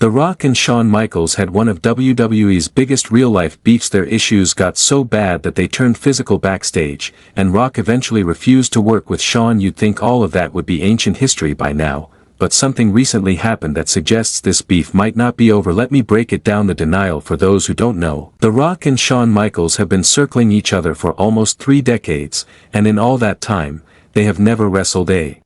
The Rock and Shawn Michaels had one of WWE's biggest real-life beefs. Their issues got so bad that they turned physical backstage, and Rock eventually refused to work with Shawn. You'd think all of that would be ancient history by now, but something recently happened that suggests this beef might not be over. Let me break it down. The denial. For those who don't know, The Rock and Shawn Michaels have been circling each other for almost 3 decades, and in all that time, they have never wrestled a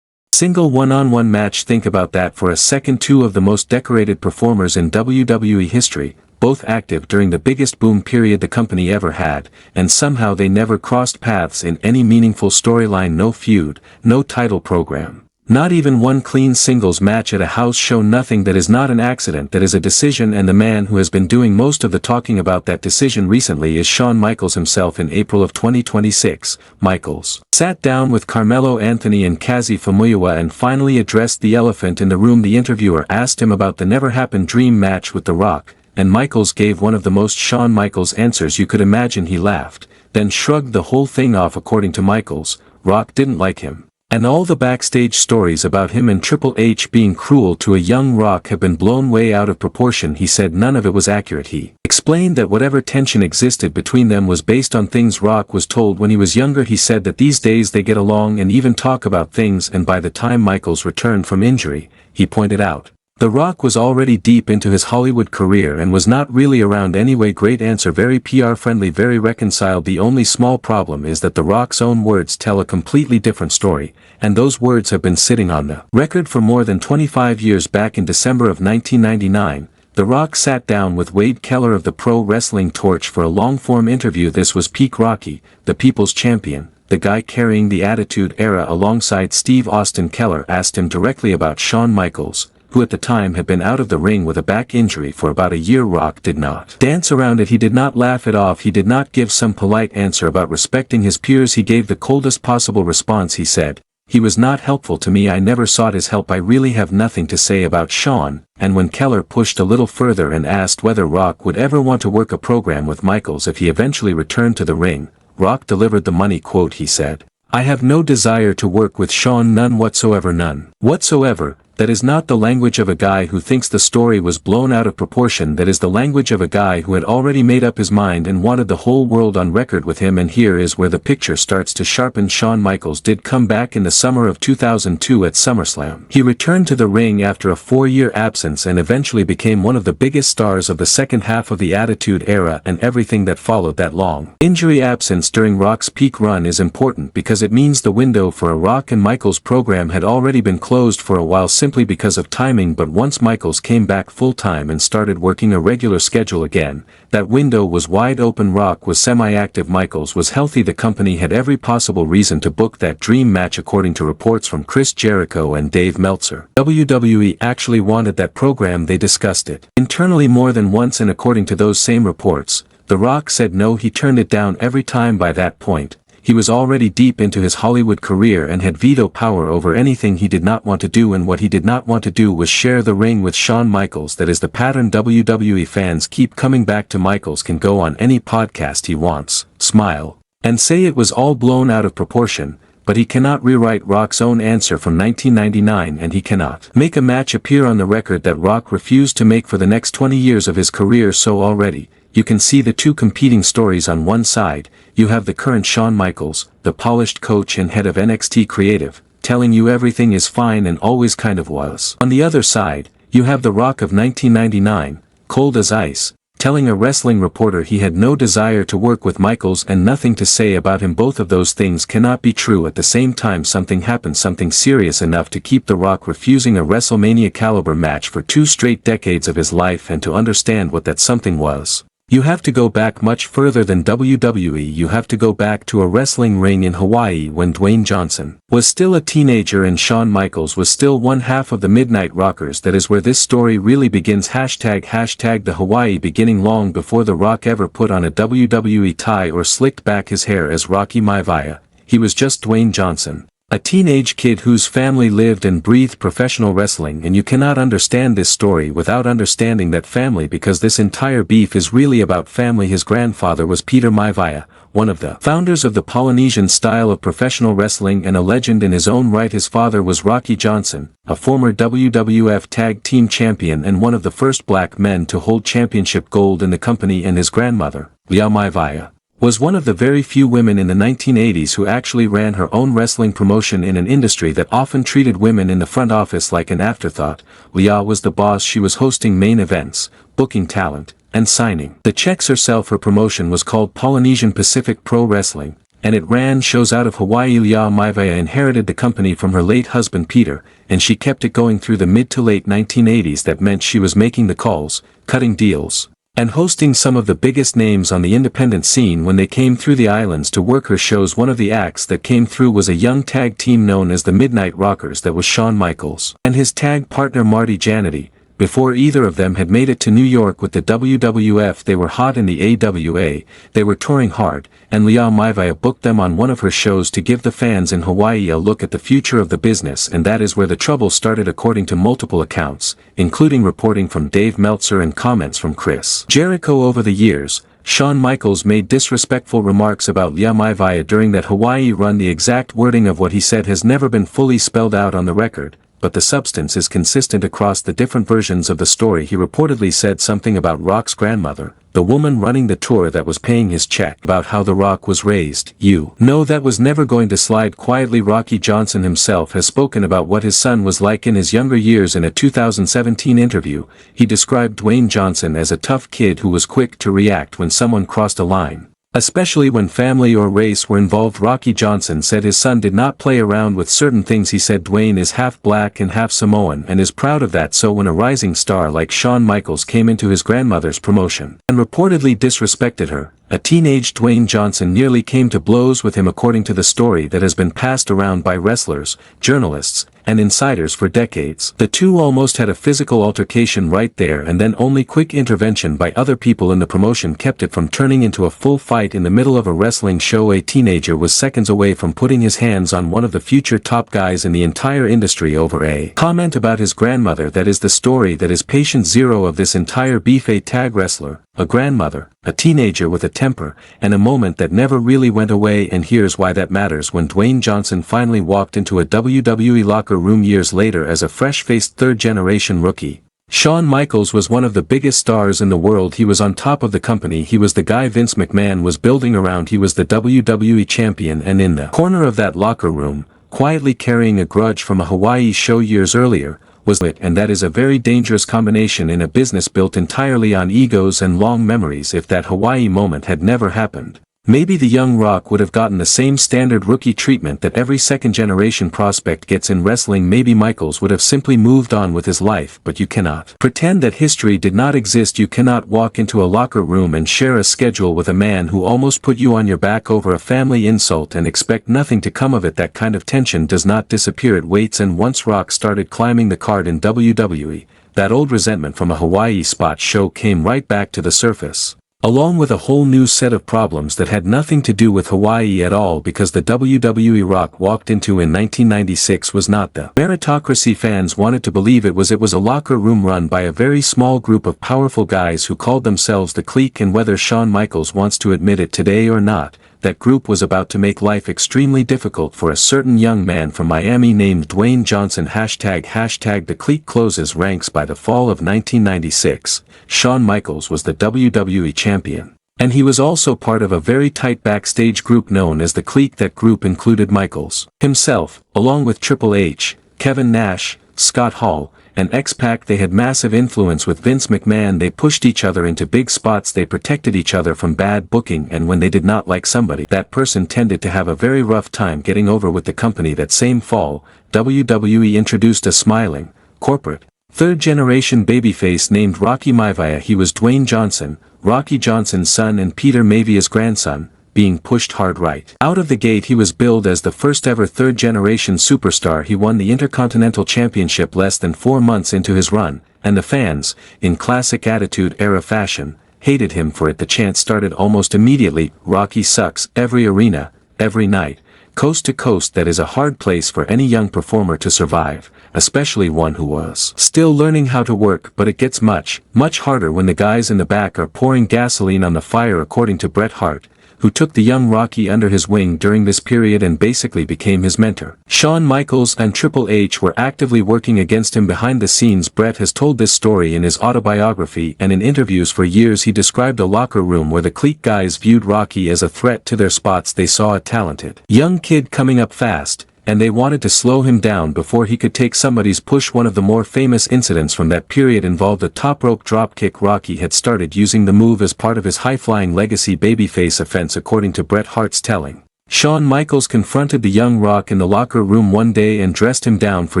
single one-on-one match. Think about that for a second. Two of the most decorated performers in WWE history, both active during the biggest boom period the company ever had, and somehow they never crossed paths in any meaningful storyline. No feud, no title program. Not even one clean singles match at a house show. Nothing. That is not an accident, that is a decision, and the man who has been doing most of the talking about that decision recently is Shawn Michaels himself. In April of 2026, Michaels sat down with Carmelo Anthony and Kazi Famuyiwa and finally addressed the elephant in the room. The interviewer asked him about the never-happened dream match with The Rock, and Michaels gave one of the most Shawn Michaels answers you could imagine. He laughed, then shrugged the whole thing off. According to Michaels, Rock didn't like him, and all the backstage stories about him and Triple H being cruel to a young Rock have been blown way out of proportion. He said none of it was accurate. He explained that whatever tension existed between them was based on things Rock was told when he was younger. He said that these days they get along and even talk about things, and by the time Michaels returned from injury, he pointed out, The Rock was already deep into his Hollywood career and was not really around anyway. Great answer. Very PR friendly, very reconciled. The only small problem is that The Rock's own words tell a completely different story, and those words have been sitting on the record for more than 25 years. Back in December of 1999, The Rock sat down with Wade Keller of the Pro Wrestling Torch for a long-form interview. This was peak Rocky, the People's Champion, the guy carrying the Attitude Era alongside Steve Austin. Keller asked him directly about Shawn Michaels, who at the time had been out of the ring with a back injury for about a year. Rock did not dance around it. He did not laugh it off. He did not give some polite answer about respecting his peers. He gave the coldest possible response. He said, "He was not helpful to me. I never sought his help. I really have nothing to say about Shawn." And when Keller pushed a little further and asked whether Rock would ever want to work a program with Michaels if he eventually returned to the ring, Rock delivered the money quote. He said, "I have no desire to work with Shawn, none whatsoever, none whatsoever." That is not the language of a guy who thinks the story was blown out of proportion. That is the language of a guy who had already made up his mind and wanted the whole world on record with him. And here is where the picture starts to sharpen. Shawn Michaels did come back in the summer of 2002 at SummerSlam. He returned to the ring after a 4-year absence and eventually became one of the biggest stars of the second half of the Attitude Era and everything that followed. That long injury absence during Rock's peak run is important because it means the window for a Rock and Michaels program had already been closed for a while, simply because of timing. But once Michaels came back full-time and started working a regular schedule again, that window was wide open. Rock was semi-active, Michaels was healthy. The company had every possible reason to book that dream match. According to reports from Chris Jericho and Dave Meltzer, WWE actually wanted that program. They discussed it internally more than once, and according to those same reports, The Rock said no. He turned it down every time. By that point, he was already deep into his Hollywood career and had veto power over anything he did not want to do, and what he did not want to do was share the ring with Shawn Michaels. That is the pattern. WWE fans keep coming back to. Michaels can go on any podcast he wants, smile, and say it was all blown out of proportion, but he cannot rewrite Rock's own answer from 1999, and he cannot make a match appear on the record that Rock refused to make for the next 20 years of his career. So already, you can see the two competing stories. On one side, you have the current Shawn Michaels, the polished coach and head of NXT Creative, telling you everything is fine and always kind of was. On the other side, you have the Rock of 1999, cold as ice, telling a wrestling reporter he had no desire to work with Michaels and nothing to say about him. Both of those things cannot be true at the same time. Something happened, something serious enough to keep The Rock refusing a WrestleMania caliber match for 2 straight decades of his life, and to understand what that something was, you have to go back much further than WWE. You have to go back to a wrestling ring in Hawaii when Dwayne Johnson was still a teenager and Shawn Michaels was still one half of the Midnight Rockers. That is where this story really begins. Hashtag the Hawaii beginning long before The Rock ever put on a WWE tie or slicked back his hair as Rocky Maivia. He was just Dwayne Johnson, A teenage kid whose family lived and breathed professional wrestling, and you cannot understand this story without understanding that family, because this entire beef is really about family. His grandfather was Peter Maivia, one of the founders of the Polynesian style of professional wrestling and a legend in his own right. His father was Rocky Johnson, a former WWF Tag Team Champion and one of the first black men to hold championship gold in the company, and his grandmother, Leah Maivia, was one of the very few women in the 1980s who actually ran her own wrestling promotion in an industry that often treated women in the front office like an afterthought. Leah was the boss. She was hosting main events, booking talent, and signing the checks herself. Her promotion was called Polynesian Pacific Pro Wrestling, and it ran shows out of Hawaii. Leah Maivia inherited the company from her late husband Peter, and she kept it going through the mid to late 1980s. That meant she was making the calls, cutting deals, and hosting some of the biggest names on the independent scene when they came through the islands to work her shows. One of the acts that came through was a young tag team known as the Midnight Rockers that was Shawn Michaels and his tag partner Marty Jannetty. Before either of them had made it to New York with the WWF, they were hot in the AWA, they were touring hard, and Leah Maivia booked them on one of her shows to give the fans in Hawaii a look at the future of the business. And that is where the trouble started, according to multiple accounts, including reporting from Dave Meltzer and comments from Chris Jericho. Over the years, Shawn Michaels made disrespectful remarks about Leah Maivia during that Hawaii run. The exact wording of what he said has never been fully spelled out on the record, but the substance is consistent across the different versions of the story. He reportedly said something about Rock's grandmother, the woman running the tour that was paying his check, about how The Rock was raised. You know that was never going to slide quietly. Rocky Johnson himself has spoken about what his son was like in his younger years. In a 2017 interview, he described Dwayne Johnson as a tough kid who was quick to react when someone crossed a line, especially when family or race were involved. Rocky Johnson said his son did not play around with certain things. He said Dwayne is half black and half Samoan and is proud of that. So when a rising star like Shawn Michaels came into his grandmother's promotion and reportedly disrespected her, a teenage Dwayne Johnson nearly came to blows with him, according to the story that has been passed around by wrestlers, journalists, and insiders for decades. The two almost had a physical altercation right there and then. Only quick intervention by other people in the promotion kept it from turning into a full fight in the middle of a wrestling show. A teenager was seconds away from putting his hands on one of the future top guys in the entire industry over a comment about his grandmother. That is the story that is patient zero of this entire beef. A tag wrestler, a grandmother, a teenager with a temper, and a moment that never really went away. And here's why that matters. When Dwayne Johnson finally walked into a WWE locker room years later as a fresh-faced third-generation rookie, Shawn Michaels was one of the biggest stars in the world. He was on top of the company. He was the guy Vince McMahon was building around. He was the WWE champion, and in the corner of that locker room, quietly carrying a grudge from a Hawaii show years earlier, was it. And that is a very dangerous combination in a business built entirely on egos and long memories. If that Hawaii moment had never happened, maybe the young Rock would have gotten the same standard rookie treatment that every second-generation prospect gets in wrestling. Maybe Michaels would have simply moved on with his life. But you cannot pretend that history did not exist. You cannot walk into a locker room and share a schedule with a man who almost put you on your back over a family insult and expect nothing to come of it. That kind of tension does not disappear, it waits. And once Rock started climbing the card in WWE, that old resentment from a Hawaii spot show came right back to the surface, along with a whole new set of problems that had nothing to do with Hawaii at all, because the WWE Rock walked into in 1996 was not the meritocracy fans wanted to believe it was. It was a locker room run by a very small group of powerful guys who called themselves the Clique, and whether Shawn Michaels wants to admit it today or not, that group was about to make life extremely difficult for a certain young man from Miami named Dwayne Johnson. Hashtag the Clique closes ranks. By the fall of 1996, Shawn Michaels was the WWE champion, and he was also part of a very tight backstage group known as the Clique. That group included Michaels himself, along with Triple H, Kevin Nash, Scott Hall, and X-Pac. They had massive influence with Vince McMahon. They pushed each other into big spots. They protected each other from bad booking, and when they did not like somebody, that person tended to have a very rough time getting over with the company. That same fall, WWE introduced a smiling, corporate, third-generation babyface named Rocky Maivia. He was Dwayne Johnson, Rocky Johnson's son and Peter Maivia's grandson, being pushed hard right out of the gate. He was billed as the first ever third-generation superstar. He won the Intercontinental Championship less than 4 months into his run, and the fans, in classic Attitude Era fashion, hated him for it. The chant started almost immediately, "Rocky sucks," every arena, every night. coast to coast. That is a hard place for any young performer to survive, especially one who was still learning how to work, but it gets much, much harder when the guys in the back are pouring gasoline on the fire, according to Bret Hart, who took the young Rocky under his wing during this period and basically became his mentor. Shawn Michaels and Triple H were actively working against him behind the scenes. Bret has told this story in his autobiography, and in interviews for years he described a locker room where the clique guys viewed Rocky as a threat to their spots. They saw a talented young kid coming up fast, and they wanted to slow him down before he could take somebody's push. One of the more famous incidents from that period involved a top rope dropkick. Rocky had started using the move as part of his high-flying legacy babyface offense, according to Bret Hart's telling. Shawn Michaels confronted the young Rock in the locker room one day and dressed him down for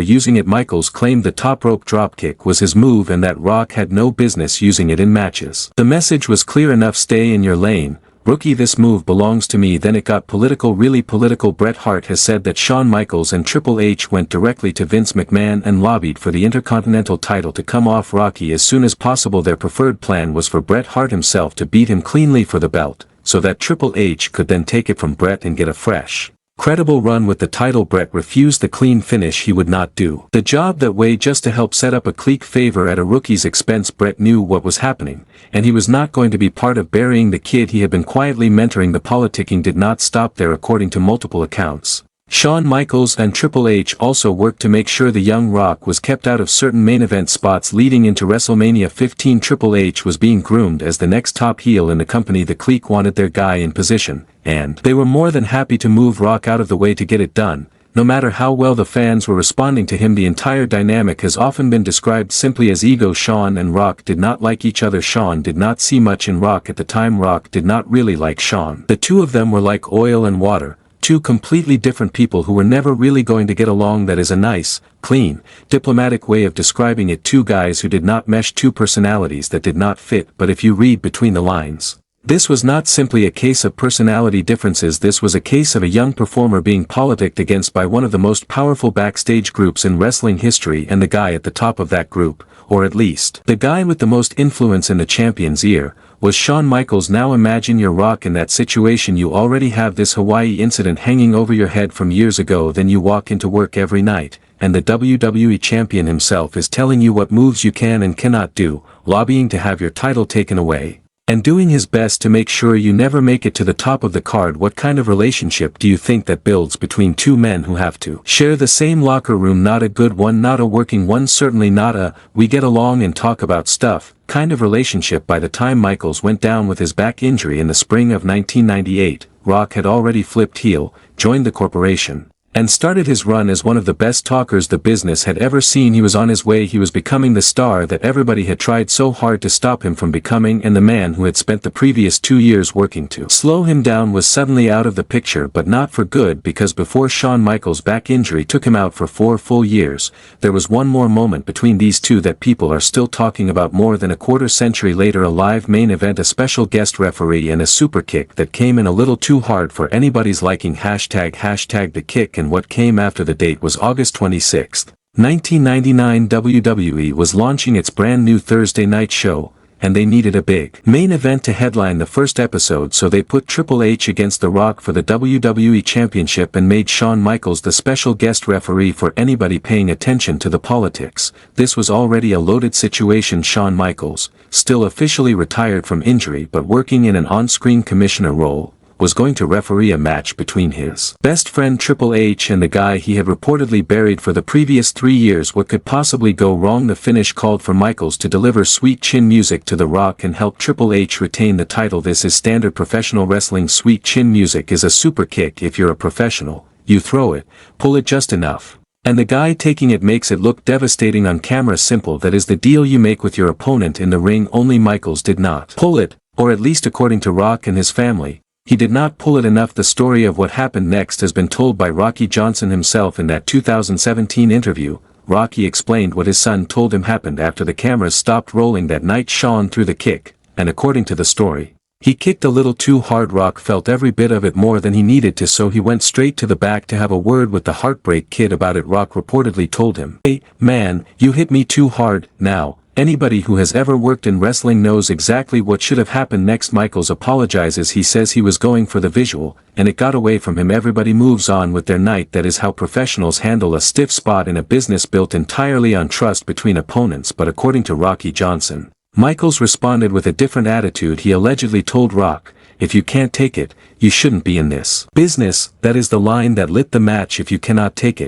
using it. Michaels claimed the top rope dropkick was his move and that Rock had no business using it in matches. The message was clear enough: stay in your lane, rookie, this move belongs to me. Then it got political, really political. Bret Hart has said that Shawn Michaels and Triple H went directly to Vince McMahon and lobbied for the Intercontinental title to come off Rocky as soon as possible. Their preferred plan was for Bret Hart himself to beat him cleanly for the belt, so that Triple H could then take it from Bret and get a fresh, credible run with the title. Bret refused the clean finish. He would not do the job that way just to help set up a clique favor at a rookie's expense. Bret knew what was happening, and he was not going to be part of burying the kid he had been quietly mentoring. The politicking did not stop there, according to multiple accounts. Shawn Michaels and Triple H also worked to make sure the young Rock was kept out of certain main event spots leading into WrestleMania 15. Triple H was being groomed as the next top heel in the company. The clique wanted their guy in position, and they were more than happy to move Rock out of the way to get it done, no matter how well the fans were responding to him. The entire dynamic has often been described simply as ego. Shawn and Rock did not like each other. Shawn did not see much in Rock at the time. Rock did not really like Shawn. The two of them were like oil and water, two completely different people who were never really going to get along. That is a nice, clean, diplomatic way of describing it. Two guys who did not mesh, two personalities that did not fit. But if you read between the lines, this was not simply a case of personality differences. This was a case of a young performer being politicked against by one of the most powerful backstage groups in wrestling history, and the guy at the top of that group, or at least the guy with the most influence in the champion's ear, was Shawn Michaels. Now imagine you're Rock in that situation. You already have this Hawaii incident hanging over your head from years ago. Then you walk into work every night, and the WWE champion himself is telling you what moves you can and cannot do, lobbying to have your title taken away, and doing his best to make sure you never make it to the top of the card. What kind of relationship do you think that builds between two men who have to share the same locker room? Not a good one, not a working one, certainly not a we get along and talk about stuff kind of relationship. By the time Michaels went down with his back injury in the spring of 1998, Rock had already flipped heel, joined the corporation, and started his run as one of the best talkers the business had ever seen. He was on his way. He was becoming the star that everybody had tried so hard to stop him from becoming, and the man who had spent the previous 2 years working to slow him down was suddenly out of the picture. But not for good, because before Shawn Michaels' back injury took him out for 4 full years, there was one more moment between these two that people are still talking about more than a quarter century later. A live main event, a special guest referee, and a super kick that came in a little too hard for anybody's liking. Hashtag the kick. And what came after the date was August 26, 1999. WWE was launching its brand new Thursday night show, and they needed a big main event to headline the first episode, so they put Triple H against The Rock for the WWE Championship and made Shawn Michaels the special guest referee. For anybody paying attention to the politics, this was already a loaded situation. Shawn Michaels, still officially retired from injury but working in an on-screen commissioner role, was going to referee a match between his best friend Triple H and the guy he had reportedly buried for the previous 3 years. What could possibly go wrong? The finish called for Michaels to deliver sweet chin music to The Rock and help Triple H retain the title. This is standard professional wrestling. Sweet chin music is a super kick. If you're a professional, you throw it, pull it just enough, and the guy taking it makes it look devastating on camera. Simple. That is the deal you make with your opponent in the ring. Only Michaels did not pull it, or at least according to Rock and his family, he did not pull it enough. The story of what happened next has been told by Rocky Johnson himself in that 2017 interview. Rocky explained what his son told him happened after the cameras stopped rolling that night. Shawn threw the kick, and according to the story, he kicked a little too hard. Rock felt every bit of it, more than he needed to, so he went straight to the back to have a word with the Heartbreak Kid about it. Rock reportedly told him, "Hey, man, you hit me too hard, now, Anybody who has ever worked in wrestling knows exactly what should have happened next. Michaels apologizes. He says he was going for the visual, and it got away from him. Everybody moves on with their night. That is how professionals handle a stiff spot in a business built entirely on trust between opponents. But according to Rocky Johnson, Michaels responded with a different attitude. He allegedly told Rock, "If you can't take it, you shouldn't be in this business." That is the line that lit the match. If you cannot take it,